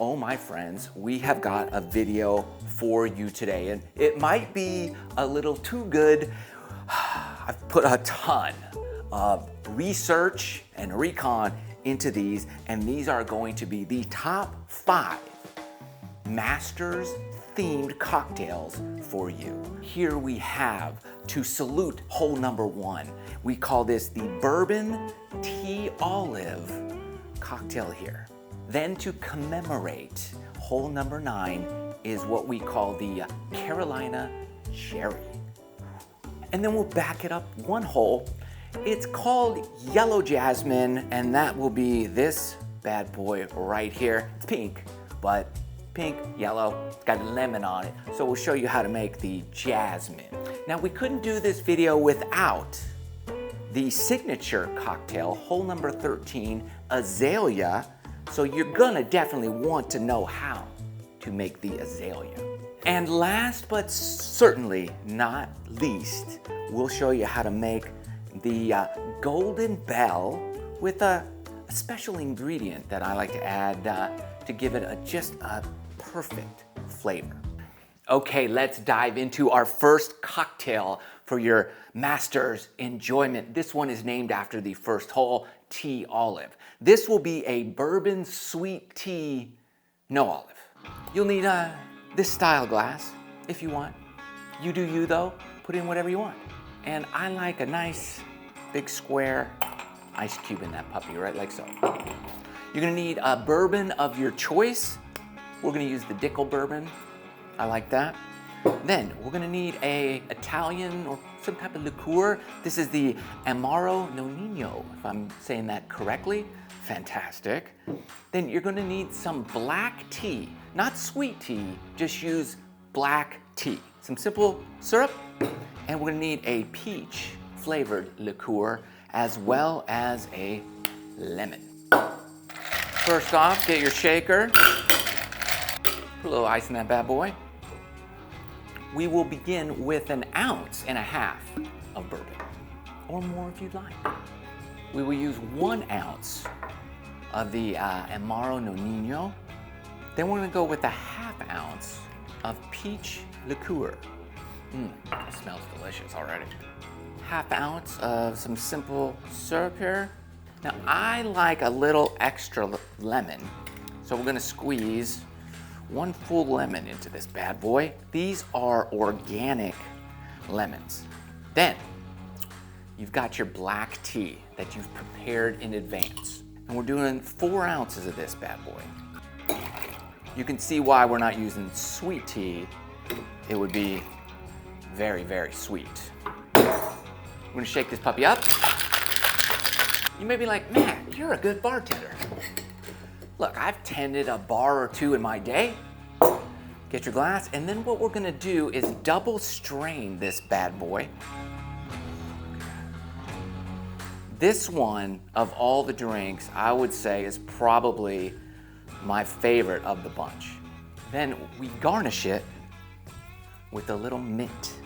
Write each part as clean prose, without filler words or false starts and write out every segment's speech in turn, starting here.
Oh my friends, we have got a video for you today, and it might be a little too good. I've put a ton of research and recon into these, and these are going to be the top 5 Masters themed cocktails for you. Here we have, to salute hole number 1, we call this the Bourbon Tea Olive cocktail here. Then to commemorate hole number 9 is what we call the Carolina Cherry. And then we'll back it up 1 hole. It's called Yellow Jasmine, and that will be this bad boy right here. It's pink, but pink, yellow, it's got lemon on it. So we'll show you how to make the Jasmine. Now we couldn't do this video without the signature cocktail, hole number 13, Azalea. So you're gonna definitely want to know how to make the Azalea. And last but certainly not least, we'll show you how to make the Golden Bell with a special ingredient that I like to add to give it just a perfect flavor. Okay, let's dive into our first cocktail for your master's enjoyment. This one is named after the first hole, Tea Olive. This will be a bourbon sweet tea, no olive. You'll need this style glass if you want. You do you though, put in whatever you want. And I like a nice big square ice cube in that puppy, right like so. You're gonna need a bourbon of your choice. We're gonna use the Dickel bourbon. I like that. Then we're gonna need a Italian or some type of liqueur. This is the Amaro Nonino, if I'm saying that correctly. Fantastic. Then you're gonna need some black tea, not sweet tea, just use black tea. Some simple syrup, and we're gonna need a peach flavored liqueur as well as a lemon. First off, get your shaker. Put a little ice in that bad boy. We will begin with 1.5 ounces of bourbon, or more if you'd like. We will use 1 ounce of the Amaro Nonino. Then we're gonna go with 1/2 ounce of peach liqueur. It smells delicious already. 1/2 ounce of some simple syrup here. Now I like a little extra lemon, so we're gonna squeeze 1 full lemon into this bad boy. These are organic lemons. Then you've got your black tea that you've prepared in advance. And we're doing 4 ounces of this bad boy. You can see why we're not using sweet tea. It would be very, very sweet. I'm gonna shake this puppy up. You may be like, man, you're a good bartender. Look, I've tended a bar or 2 in my day. Get your glass, and then what we're gonna do is double strain this bad boy. This one, of all the drinks, I would say is probably my favorite of the bunch. Then we garnish it with a little mint.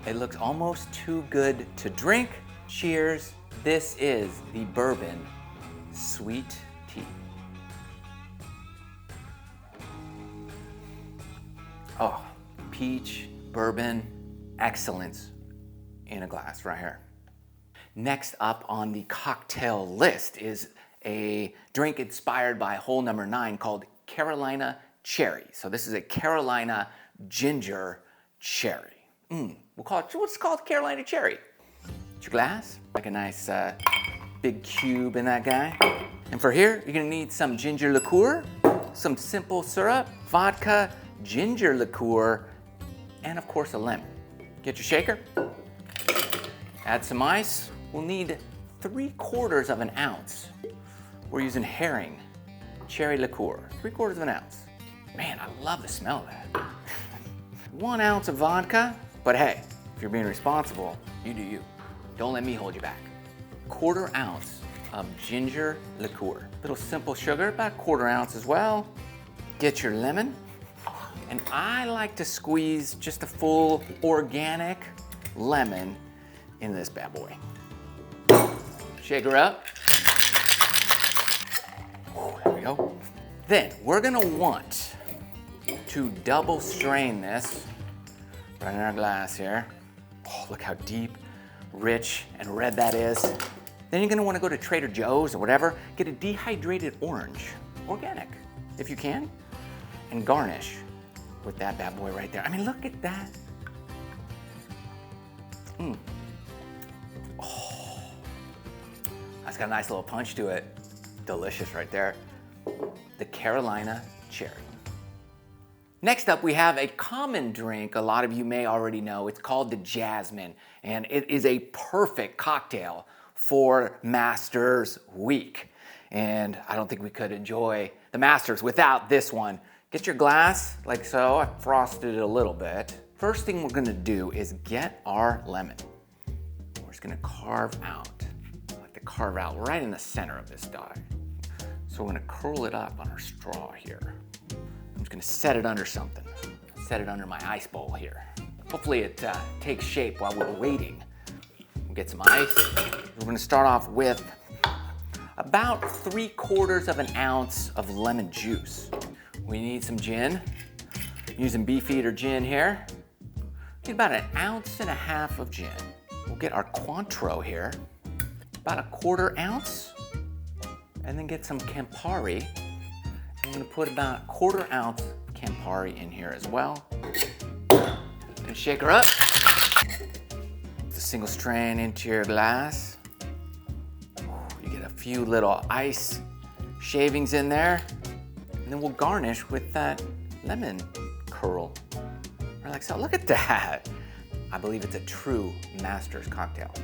It looks almost too good to drink. Cheers. This is the Bourbon Sweet Tea. Oh, peach, bourbon, excellence in a glass right here. Next up on the cocktail list is a drink inspired by hole number 9 called Carolina Cherry. So this is a Carolina ginger cherry. We'll call it, what's called Carolina Cherry? Get your glass, like a nice big cube in that guy. And for here, you're gonna need some ginger liqueur, some simple syrup, vodka, ginger liqueur, and of course a lemon. Get your shaker, add some ice. We'll need 3/4 ounce. We're using herring cherry liqueur, 3/4 ounce. Man, I love the smell of that. 1 ounce of vodka, but hey, if you're being responsible, you do you. Don't let me hold you back. 1/4 ounce of ginger liqueur. Little simple sugar, about 1/4 ounce as well. Get your lemon. And I like to squeeze just a full organic lemon in this bad boy. Shake her up. There we go. Then we're gonna want to double strain this right in our glass here. Oh, look how deep, rich, and red that is. Then you're gonna wanna go to Trader Joe's or whatever, get a dehydrated orange, organic, if you can, and garnish with that bad boy right there. I mean, look at that. Oh, that's got a nice little punch to it. Delicious right there. The Carolina Cherry. Next up, we have a common drink a lot of you may already know. It's called the Jasmine, and it is a perfect cocktail for Masters Week. And I don't think we could enjoy the Masters without this one. Get your glass like so. I frosted it a little bit. First thing we're gonna do is get our lemon. We're just gonna carve out. I like to carve out right in the center of this die. So we're gonna curl it up on our straw here. I'm just gonna set it under something. Set it under my ice bowl here. Hopefully it takes shape while we're waiting. We'll get some ice. We're gonna start off with about 3/4 of an ounce of lemon juice. We need some gin. I'm using Beefeater gin here. Need about 1.5 ounces of gin. We'll get our Cointreau here, about 1/4 ounce. And then get some Campari. I'm gonna put about 1/4 ounce Campari in here as well. Gonna shake her up. The single strain into your glass. You get a few little ice shavings in there. And then we'll garnish with that lemon curl. Or like so, look at that. I believe it's a true Masters cocktail.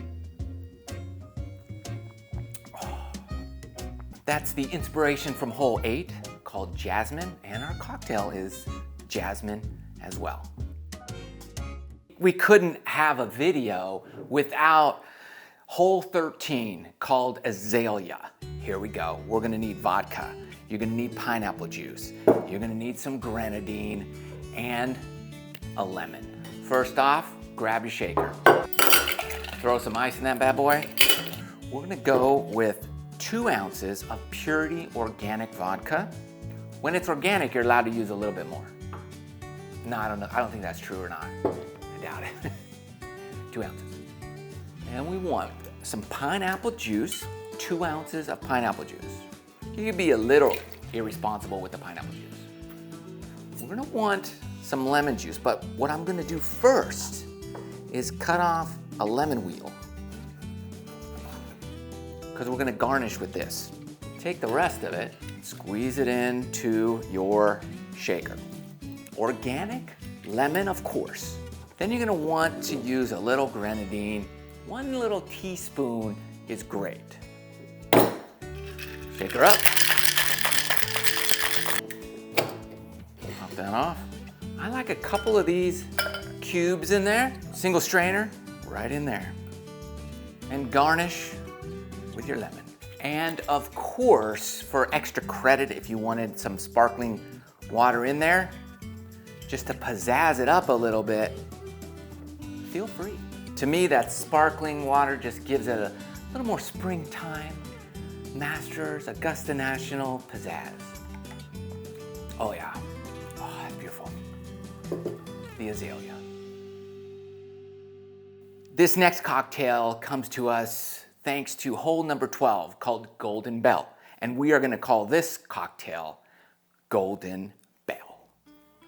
That's the inspiration from hole 8 called Jasmine, and our cocktail is Jasmine as well. We couldn't have a video without hole 13 called Azalea. Here we go. We're gonna need vodka. You're gonna need pineapple juice. You're gonna need some grenadine and a lemon. First off, grab your shaker. Throw some ice in that bad boy. We're gonna go with 2 ounces of purity organic vodka. When it's organic, you're allowed to use a little bit more. No, I don't know. I don't think that's true or not. I doubt it. 2 ounces. And we want some pineapple juice, 2 ounces of pineapple juice. You can be a little irresponsible with the pineapple juice. We're gonna want some lemon juice, but what I'm gonna do first is cut off a lemon wheel, because we're gonna garnish with this. Take the rest of it, squeeze it into your shaker. Organic lemon, of course. Then you're gonna want to use a little grenadine. 1 little teaspoon is great. Shake her up. Pop that off. I like a couple of these cubes in there, single strainer, right in there. And garnish with your lemon. And of course, for extra credit, if you wanted some sparkling water in there, just to pizzazz it up a little bit, feel free. To me, that sparkling water just gives it a little more springtime, Masters, Augusta National pizzazz. Oh yeah, oh, that's beautiful. The Azalea. This next cocktail comes to us thanks to hole number 12 called Golden Bell. And we are gonna call this cocktail Golden Bell.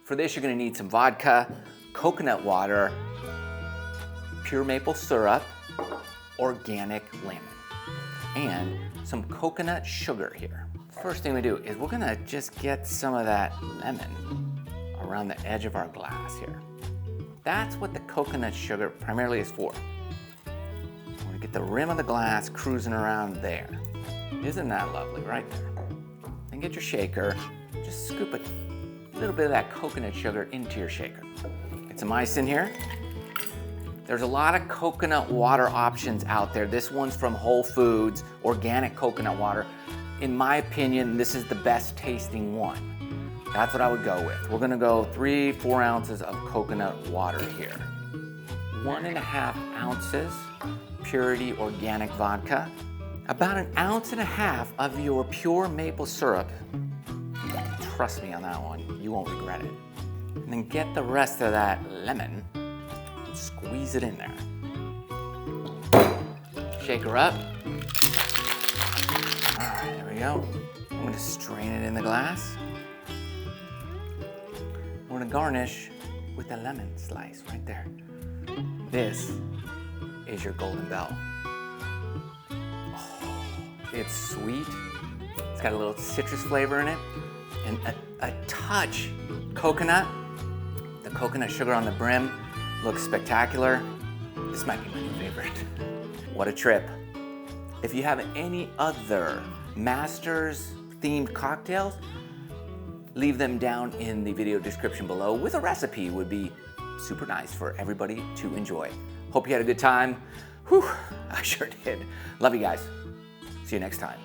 For this, you're gonna need some vodka, coconut water, pure maple syrup, organic lemon, and some coconut sugar here. First thing we do is we're gonna just get some of that lemon around the edge of our glass here. That's what the coconut sugar primarily is for. We're gonna get the rim of the glass cruising around there. Isn't that lovely, right there? Then get your shaker, just scoop a little bit of that coconut sugar into your shaker. Get some ice in here. There's a lot of coconut water options out there. This one's from Whole Foods, organic coconut water. In my opinion, this is the best tasting one. That's what I would go with. We're gonna go 3-4 ounces of coconut water here. 1.5 ounces purity organic vodka. About 1.5 ounces of your pure maple syrup. Trust me on that one, you won't regret it. And then get the rest of that lemon, and squeeze it in there. Shake her up. All right, there we go. I'm gonna strain it in the glass. We're gonna garnish with the lemon slice right there. This is your Golden Bell. Oh, it's sweet. It's got a little citrus flavor in it and a touch coconut. The coconut sugar on the brim looks spectacular. This might be my new favorite. What a trip. If you have any other Masters themed cocktails, leave them down in the video description below with a recipe. Would be super nice for everybody to enjoy. Hope you had a good time. Whew, I sure did. Love you guys. See you next time.